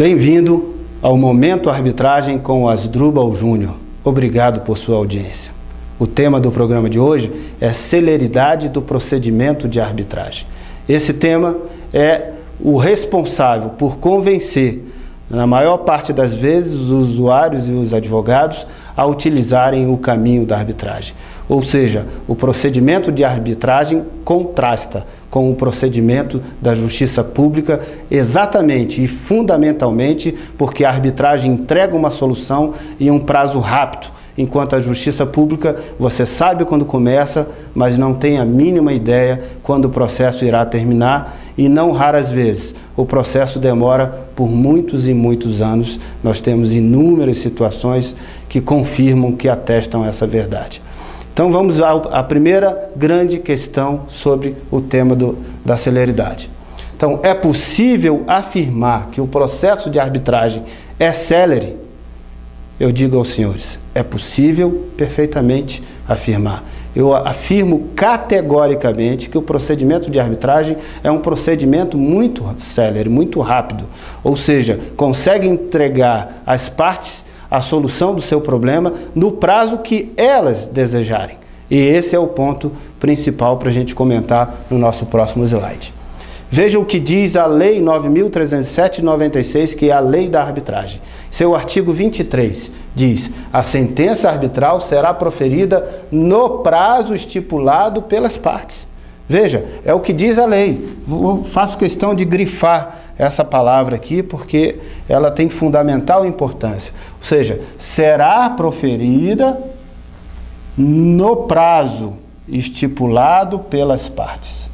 Bem-vindo ao Momento Arbitragem com o Asdrubal Júnior. Obrigado por sua audiência. O tema do programa de hoje é celeridade do procedimento de arbitragem. Esse tema é o responsável por convencer, na maior parte das vezes, os usuários e os advogados a utilizarem o caminho da arbitragem. Ou seja, o procedimento de arbitragem contrasta com o procedimento da justiça pública exatamente e fundamentalmente porque a arbitragem entrega uma solução em um prazo rápido, enquanto a justiça pública você sabe quando começa, mas não tem a mínima ideia quando o processo irá terminar, e não raras vezes o processo demora por muitos e muitos anos. Nós temos inúmeras situações que confirmam, que atestam essa verdade. Então vamos à primeira grande questão sobre o tema da celeridade. Então, é possível afirmar que o processo de arbitragem é célere? Eu digo aos senhores, é possível perfeitamente afirmar. Eu afirmo categoricamente que o procedimento de arbitragem é um procedimento muito célere, muito rápido. Ou seja, consegue entregar às partes a solução do seu problema no prazo que elas desejarem. E esse é o ponto principal para a gente comentar no nosso próximo slide. Veja o que diz a Lei 9.307 de 96, que é a Lei da Arbitragem. Seu artigo 23 diz: a sentença arbitral será proferida no prazo estipulado pelas partes. Veja, é o que diz a lei. Faço questão de grifar essa palavra aqui porque ela tem fundamental importância. Ou seja, será proferida no prazo estipulado pelas partes.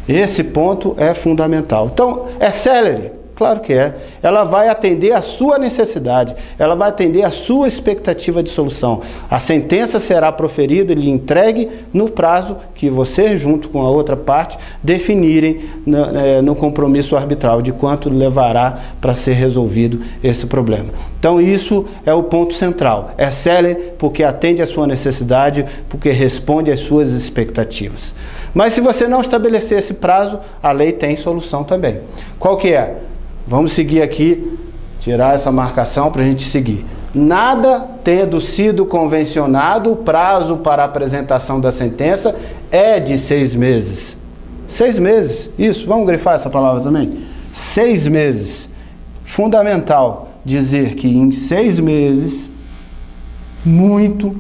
Esse ponto é fundamental. Então, é célere? Claro que é. Ela vai atender à sua necessidade, ela vai atender à sua expectativa de solução. A sentença será proferida e lhe entregue no prazo que você, junto com a outra parte, definirem no compromisso arbitral de quanto levará para ser resolvido esse problema. Então, isso é o ponto central. É célere porque atende à sua necessidade, porque responde às suas expectativas. Mas se você não estabelecer esse prazo, a lei tem solução também. Qual que é? Vamos seguir aqui, tirar essa marcação para a gente seguir. Nada tendo sido convencionado, o prazo para a apresentação da sentença é de 6 meses. 6 meses, isso, vamos grifar essa palavra também? 6 meses. Fundamental dizer que em 6 meses, muito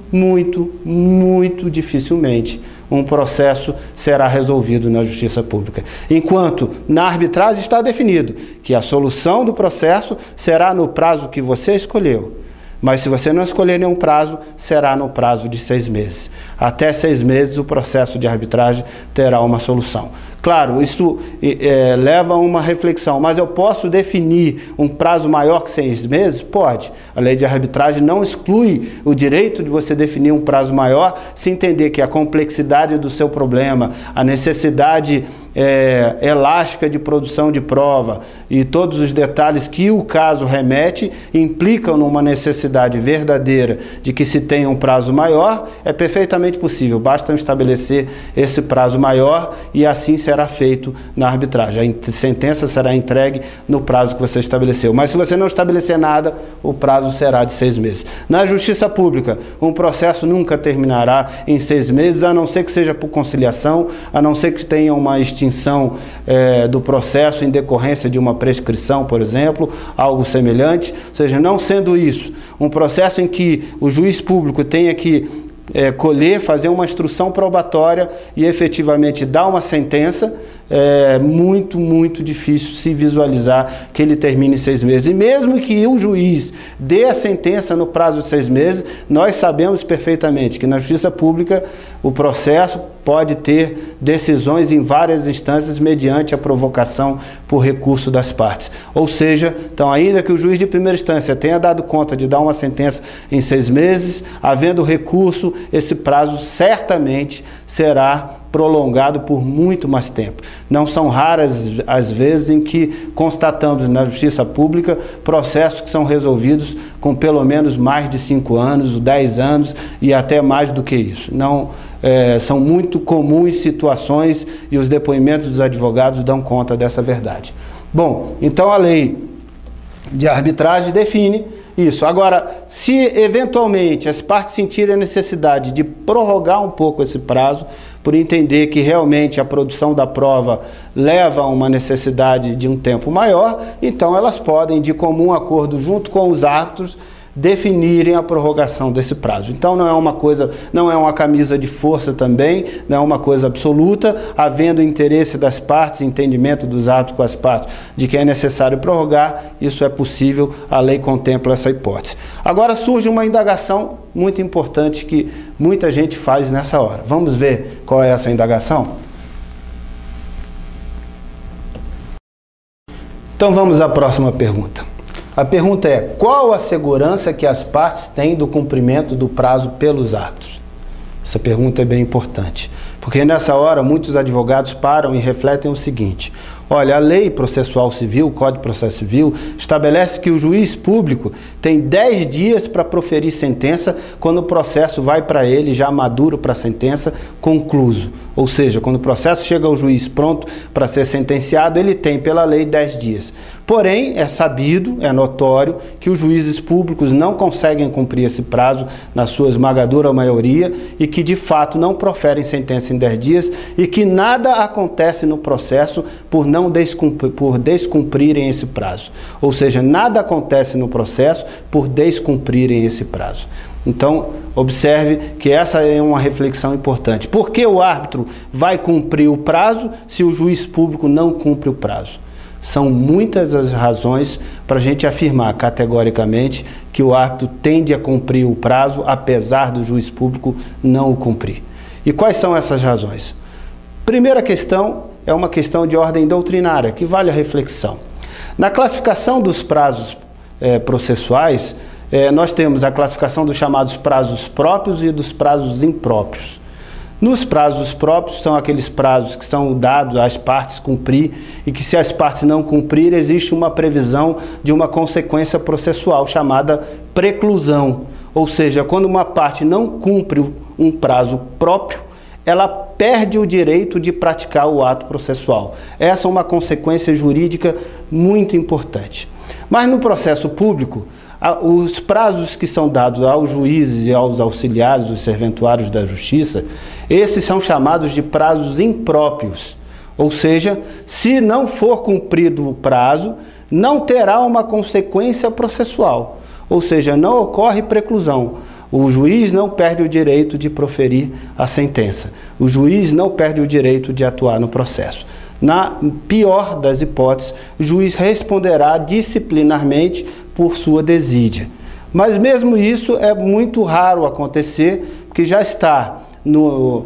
dificilmente um processo será resolvido na justiça pública. Enquanto na arbitragem está definido que a solução do processo será no prazo que você escolheu. Mas se você não escolher nenhum prazo, será no prazo de 6 meses. Até 6 meses o processo de arbitragem terá uma solução. Claro, isso leva a uma reflexão, mas eu posso definir um prazo maior que 6 meses? Pode. A lei de arbitragem não exclui o direito de você definir um prazo maior se entender que a complexidade do seu problema, a necessidade elástica de produção de prova e todos os detalhes que o caso remete implicam numa necessidade verdadeira de que se tenha um prazo maior, é perfeitamente possível. Basta estabelecer esse prazo maior e assim será feito na arbitragem. A sentença será entregue no prazo que você estabeleceu. Mas se você não estabelecer nada, o prazo será de 6 meses. Na justiça pública, um processo nunca terminará em 6 meses, a não ser que seja por conciliação, a não ser que tenha uma extinção do processo em decorrência de uma prescrição, por exemplo, algo semelhante. Ou seja, não sendo isso, um processo em que o juiz público tenha que fazer uma instrução probatória e efetivamente dar uma sentença, é muito difícil se visualizar que ele termine em 6 meses. E mesmo que o juiz dê a sentença no prazo de 6 meses, nós sabemos perfeitamente que na justiça pública o processo pode ter decisões em várias instâncias mediante a provocação por recurso das partes. Ou seja, então, ainda que o juiz de primeira instância tenha dado conta de dar uma sentença em 6 meses, havendo recurso, esse prazo certamente será prolongado por muito mais tempo. Não são raras as vezes em que constatamos na justiça pública processos que são resolvidos com pelo menos mais de 5 anos, 10 anos e até mais do que isso. São muito comuns situações e os depoimentos dos advogados dão conta dessa verdade. Bom, então a lei de arbitragem define isso. Agora, se eventualmente as partes sentirem a necessidade de prorrogar um pouco esse prazo, por entender que realmente a produção da prova leva a uma necessidade de um tempo maior, então elas podem, de comum acordo junto com os árbitros, definirem a prorrogação desse prazo. Então não é uma camisa de força também, não é uma coisa absoluta, havendo interesse das partes, entendimento dos árbitros com as partes de que é necessário prorrogar, isso é possível, a lei contempla essa hipótese. Agora surge uma indagação muito importante que muita gente faz nessa hora. Vamos ver qual é essa indagação? Então vamos à próxima pergunta. A pergunta é: qual a segurança que as partes têm do cumprimento do prazo pelos árbitros? Essa pergunta é bem importante, porque nessa hora muitos advogados param e refletem o seguinte: olha, a lei processual civil, o Código de Processo Civil, estabelece que o juiz público tem 10 dias para proferir sentença quando o processo vai para ele já maduro para a sentença, concluso. Ou seja, quando o processo chega ao juiz pronto para ser sentenciado, ele tem pela lei 10 dias. Porém, é sabido, é notório, que os juízes públicos não conseguem cumprir esse prazo na sua esmagadora maioria e que, de fato, não proferem sentença em 10 dias e que nada acontece no processo por descumprirem esse prazo. Ou seja, nada acontece no processo por descumprirem esse prazo. Então, observe que essa é uma reflexão importante. Por que o árbitro vai cumprir o prazo se o juiz público não cumpre o prazo? São muitas as razões para a gente afirmar categoricamente que o árbitro tende a cumprir o prazo, apesar do juiz público não o cumprir. E quais são essas razões? Primeira questão é uma questão de ordem doutrinária, que vale a reflexão. Na classificação dos prazos processuais, nós temos a classificação dos chamados prazos próprios e dos prazos impróprios. Nos prazos próprios são aqueles prazos que são dados às partes cumprir e que, se as partes não cumprirem, existe uma previsão de uma consequência processual chamada preclusão. Ou seja, quando uma parte não cumpre um prazo próprio, ela perde o direito de praticar o ato processual. Essa é uma consequência jurídica muito importante. Mas no processo público, os prazos que são dados aos juízes e aos auxiliares, os serventuários da justiça, esses são chamados de prazos impróprios. Ou seja, se não for cumprido o prazo, não terá uma consequência processual. Ou seja, não ocorre preclusão. O juiz não perde o direito de proferir a sentença. O juiz não perde o direito de atuar no processo. Na pior das hipóteses, o juiz responderá disciplinarmente por sua desídia. Mas mesmo isso é muito raro acontecer, porque já está no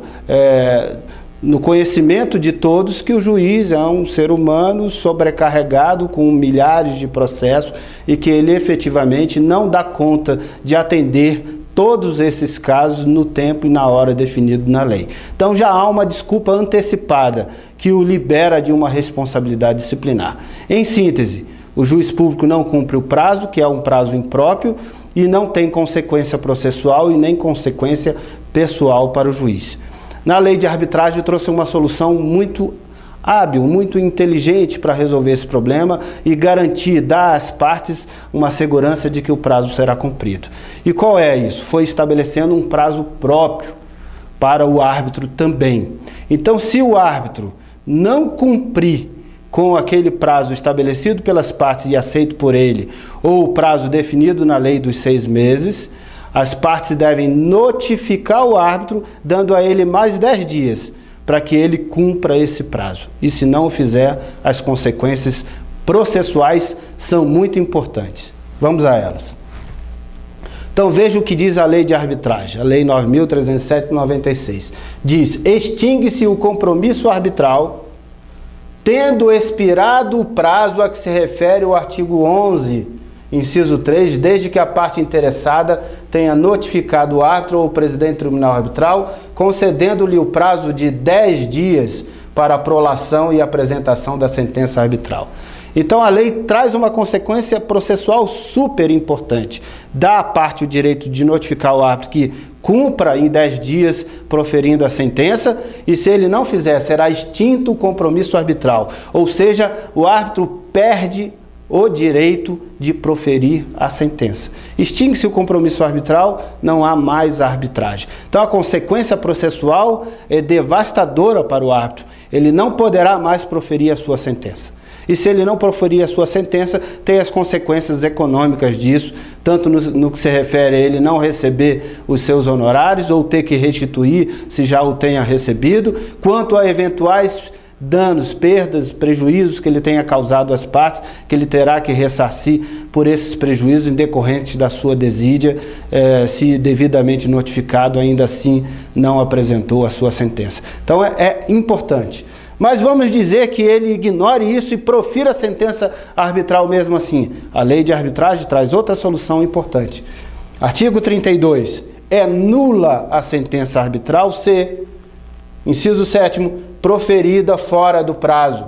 conhecimento de todos que o juiz é um ser humano sobrecarregado com milhares de processos e que ele efetivamente não dá conta de atender todos esses casos no tempo e na hora definido na lei. Então já há uma desculpa antecipada que o libera de uma responsabilidade disciplinar. Em síntese, o juiz público não cumpre o prazo, que é um prazo impróprio, e não tem consequência processual e nem consequência pessoal para o juiz. Na lei de arbitragem trouxe uma solução muito hábil, muito inteligente para resolver esse problema e garantir, dar às partes uma segurança de que o prazo será cumprido. E qual é isso? Foi estabelecendo um prazo próprio para o árbitro também. Então, se o árbitro não cumprir com aquele prazo estabelecido pelas partes e aceito por ele, ou o prazo definido na lei dos 6 meses, as partes devem notificar o árbitro, dando a ele mais 10 dias, para que ele cumpra esse prazo. E se não o fizer, as consequências processuais são muito importantes. Vamos a elas. Então veja o que diz a lei de arbitragem, a lei 9.307/96. Diz: extingue-se o compromisso arbitral, tendo expirado o prazo a que se refere o artigo 11, inciso 3, desde que a parte interessada tenha notificado o árbitro ou o presidente do tribunal arbitral, concedendo-lhe o prazo de 10 dias para a prolação e apresentação da sentença arbitral. Então a lei traz uma consequência processual super importante. Dá à parte o direito de notificar o árbitro que cumpra em 10 dias proferindo a sentença, e se ele não fizer, será extinto o compromisso arbitral. Ou seja, o árbitro perde o direito de proferir a sentença. Extingue-se o compromisso arbitral, não há mais arbitragem. Então a consequência processual é devastadora para o árbitro. Ele não poderá mais proferir a sua sentença. E se ele não proferir a sua sentença, tem as consequências econômicas disso, tanto no que se refere a ele não receber os seus honorários ou ter que restituir se já o tenha recebido, quanto a eventuais danos, perdas, prejuízos que ele tenha causado às partes, que ele terá que ressarcir por esses prejuízos em decorrente da sua desídia, se devidamente notificado, ainda assim não apresentou a sua sentença. Então é importante. Mas vamos dizer que ele ignore isso e profira a sentença arbitral mesmo assim. A lei de arbitragem traz outra solução importante. Artigo 32. É nula a sentença arbitral se, inciso 7º, proferida fora do prazo,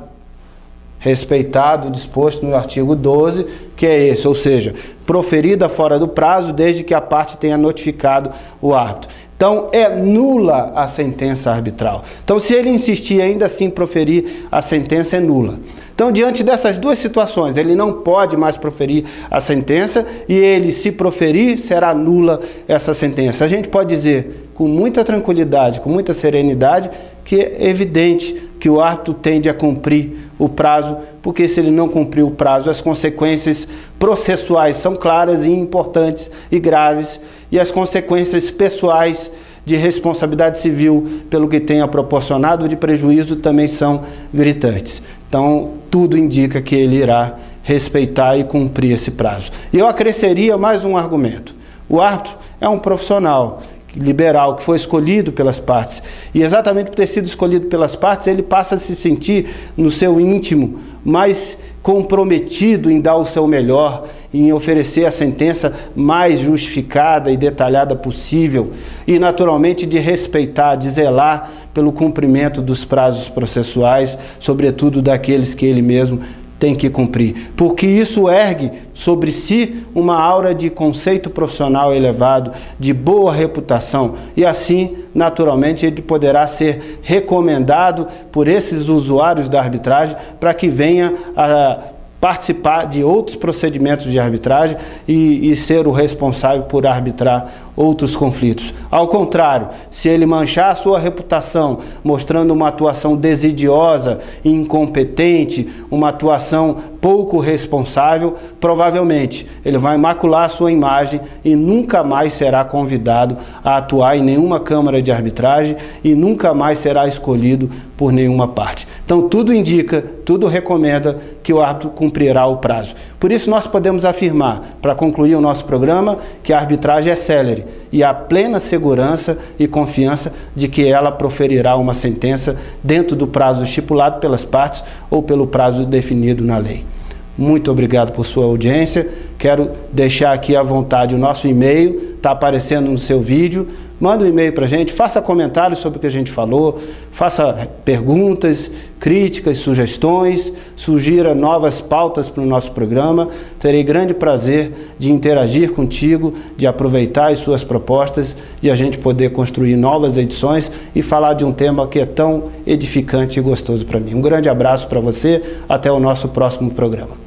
respeitado o disposto no artigo 12, que é esse, ou seja, proferida fora do prazo desde que a parte tenha notificado o árbitro. Então, é nula a sentença arbitral. Então, se ele insistir ainda assim proferir a sentença, é nula. Então, diante dessas duas situações, ele não pode mais proferir a sentença e ele, se proferir, será nula essa sentença. A gente pode dizer com muita tranquilidade, com muita serenidade, que é evidente que o árbitro tende a cumprir o prazo, porque se ele não cumprir o prazo, as consequências processuais são claras e importantes e graves, e as consequências pessoais de responsabilidade civil, pelo que tenha proporcionado de prejuízo, também são gritantes. Então, tudo indica que ele irá respeitar e cumprir esse prazo. E eu acresceria mais um argumento. O árbitro é um profissional liberal que foi escolhido pelas partes, e exatamente por ter sido escolhido pelas partes, ele passa a se sentir no seu íntimo mais comprometido em dar o seu melhor, em oferecer a sentença mais justificada e detalhada possível, e naturalmente de respeitar, de zelar pelo cumprimento dos prazos processuais, sobretudo daqueles que ele mesmo tem que cumprir, porque isso ergue sobre si uma aura de conceito profissional elevado, de boa reputação, e assim, naturalmente, ele poderá ser recomendado por esses usuários da arbitragem para que venha a participar de outros procedimentos de arbitragem e ser o responsável por arbitrar outros conflitos. Ao contrário, se ele manchar a sua reputação, mostrando uma atuação desidiosa, incompetente, uma atuação pouco responsável, provavelmente ele vai macular a sua imagem e nunca mais será convidado a atuar em nenhuma câmara de arbitragem e nunca mais será escolhido por nenhuma parte. Então tudo indica, tudo recomenda que o árbitro cumprirá o prazo. Por isso nós podemos afirmar, para concluir o nosso programa, que a arbitragem é célere e há plena segurança e confiança de que ela proferirá uma sentença dentro do prazo estipulado pelas partes ou pelo prazo definido na lei. Muito obrigado por sua audiência. Quero deixar aqui à vontade o nosso e-mail, está aparecendo no seu vídeo. Manda um e-mail para a gente, faça comentários sobre o que a gente falou, faça perguntas, críticas, sugestões, sugira novas pautas para o nosso programa. Terei grande prazer de interagir contigo, de aproveitar as suas propostas e a gente poder construir novas edições e falar de um tema que é tão edificante e gostoso para mim. Um grande abraço para você, até o nosso próximo programa.